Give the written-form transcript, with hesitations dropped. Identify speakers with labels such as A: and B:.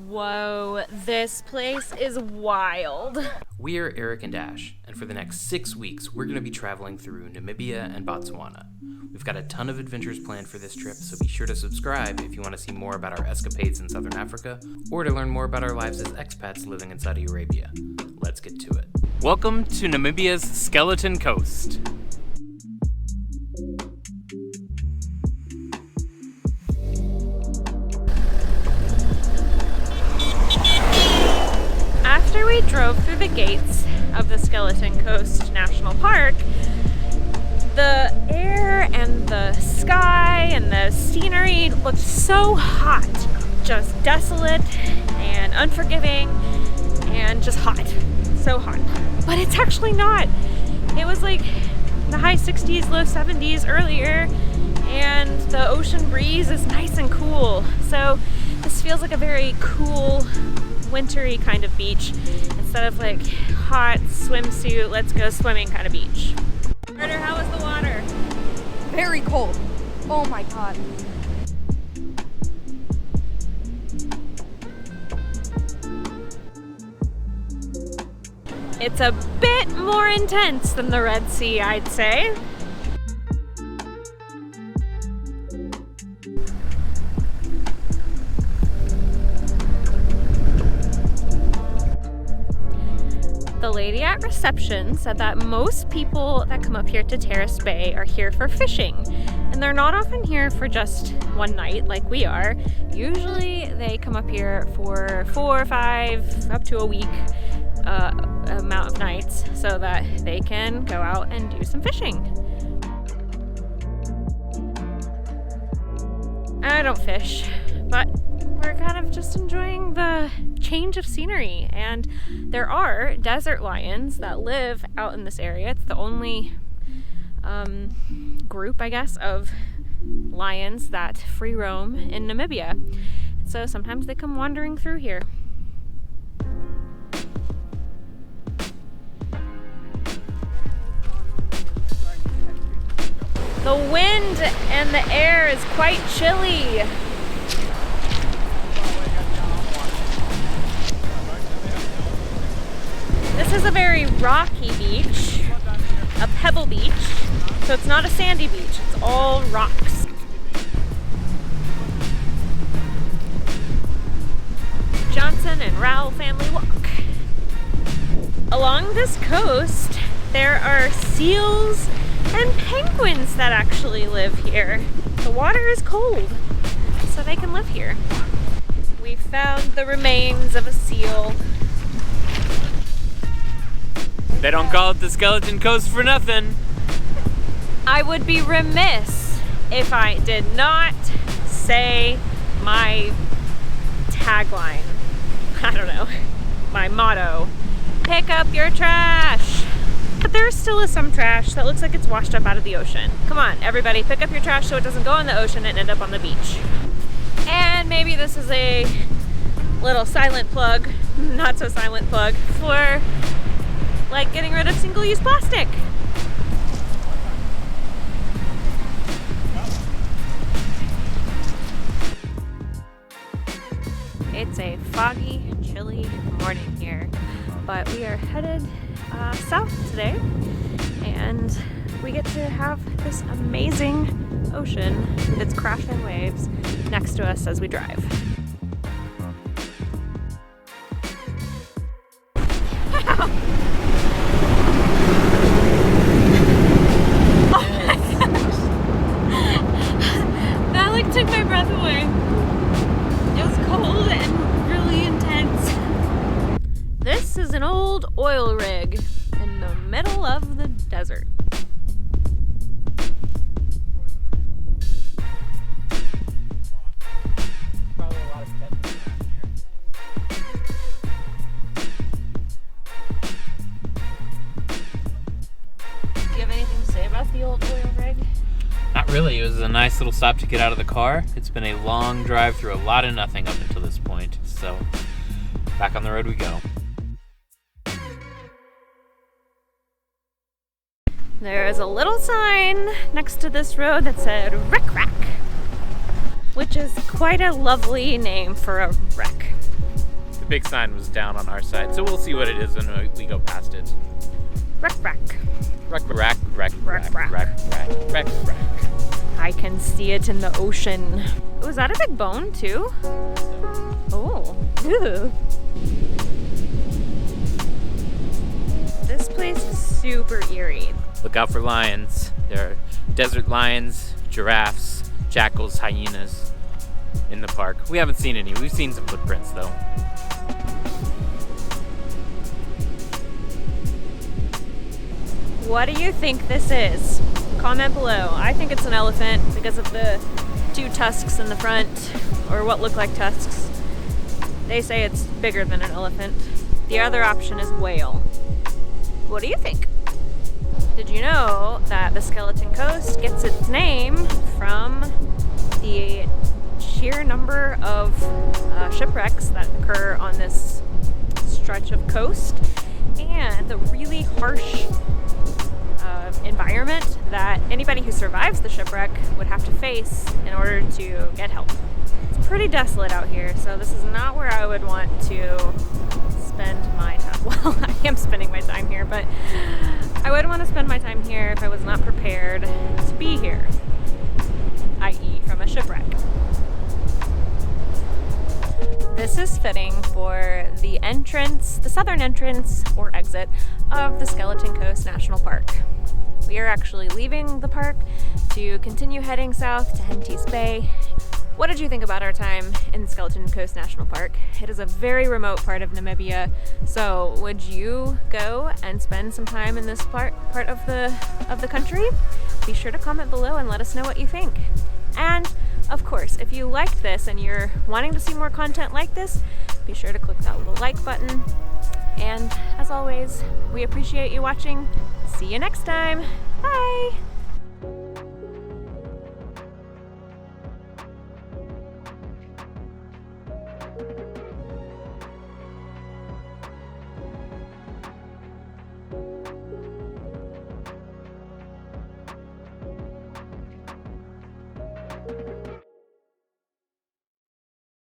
A: Whoa, this place is wild.
B: We are Eric and Ash, and for the next 6 weeks, we're going to be traveling through Namibia and Botswana. We've got a ton of adventures planned for this trip, so be sure to subscribe if you want to see more about our escapades in Southern Africa, or to learn more about our lives as expats living in Saudi Arabia. Let's get to it. Welcome to Namibia's Skeleton Coast.
A: After we drove through the gates of the Skeleton Coast National Park, the air and the sky and the scenery looked so hot, just desolate and unforgiving and just hot, so hot. But it's actually not. It was like the high 60s, low 70s earlier, and the ocean breeze is nice and cool. So this feels like a very cool, wintry kind of beach instead of like hot swimsuit, let's go swimming kind of beach. Carter, how was the water?
C: Very cold. Oh my god.
A: It's a bit more intense than the Red Sea, I'd say. The lady at reception said that most people that come up here to Terrace Bay are here for fishing, and they're not often here for just one night like we are. Usually they come up here for 4 or 5, up to a week amount of nights so that they can go out and do some fishing. I don't fish, but we're kind of just enjoying the change of scenery, and there are desert lions that live out in this area. It's the only group, I guess, of lions that free roam in Namibia. So sometimes they come wandering through here. The wind and the air is quite chilly. This is a very rocky beach, a pebble beach, so it's not a sandy beach, it's all rocks. Johnson and Rowell family walk. Along this coast, there are seals and penguins that actually live here. The water is cold, so they can live here. We found the remains of a seal.
B: They don't call it the Skeleton Coast for nothing.
A: I would be remiss if I did not say my tagline. I don't know, my motto. Pick up your trash. But there still is some trash that looks like it's washed up out of the ocean. Come on, everybody, pick up your trash so it doesn't go in the ocean and end up on the beach. And maybe this is a little silent plug, not so silent plug, for like getting rid of single-use plastic. It's a foggy, chilly morning here, but we are headed south today, and we get to have this amazing ocean with its crashing waves next to us as we drive. Took my breath away. It was cold and really intense. This is an old oil rig in the middle of the desert.
B: Probably a lot of pets around here.
A: Do you have anything to say about the old oil rig?
B: Not really. It was a nice little stop to get out of the car. It's been a long drive through a lot of nothing up until this point, so back on the road we go.
A: There is a little sign next to this road that said Wreck, which is quite a lovely name for a wreck.
B: big sign was down on our side, so we'll see what it is when we go past it.
A: Wreck.
B: Wreck.
A: I can see it in the ocean. Oh, is that a big bone too? Oh. Ew. This place is super eerie.
B: Look out for lions. There are desert lions, giraffes, jackals, hyenas in the park. We haven't seen any. We've seen some footprints though.
A: What do you think this is? Comment below. I think it's an elephant because of the two tusks in the front, or what look like tusks. They say it's bigger than an elephant. The other option is whale. What do you think? Did you know that the Skeleton Coast gets its name from the sheer number of shipwrecks that occur on this stretch of coast, and the really harsh environment that anybody who survives the shipwreck would have to face in order to get help. It's pretty desolate out here, so this is not where I would want to spend my time. Well, I am spending my time here, but I wouldn't want to spend my time here if I was not prepared to be here, i.e. from a shipwreck. This is fitting for the entrance, the southern entrance or exit of the Skeleton Coast National Park. We are actually leaving the park to continue heading south to Terrace Bay. What did you think about our time in Skeleton Coast National Park? It is a very remote part of Namibia, so would you go and spend some time in this part of the country? Be sure to comment below and let us know what you think. And of course, if you liked this and you're wanting to see more content like this, be sure to click that little like button. And as always, we appreciate you watching. See you next time. Bye!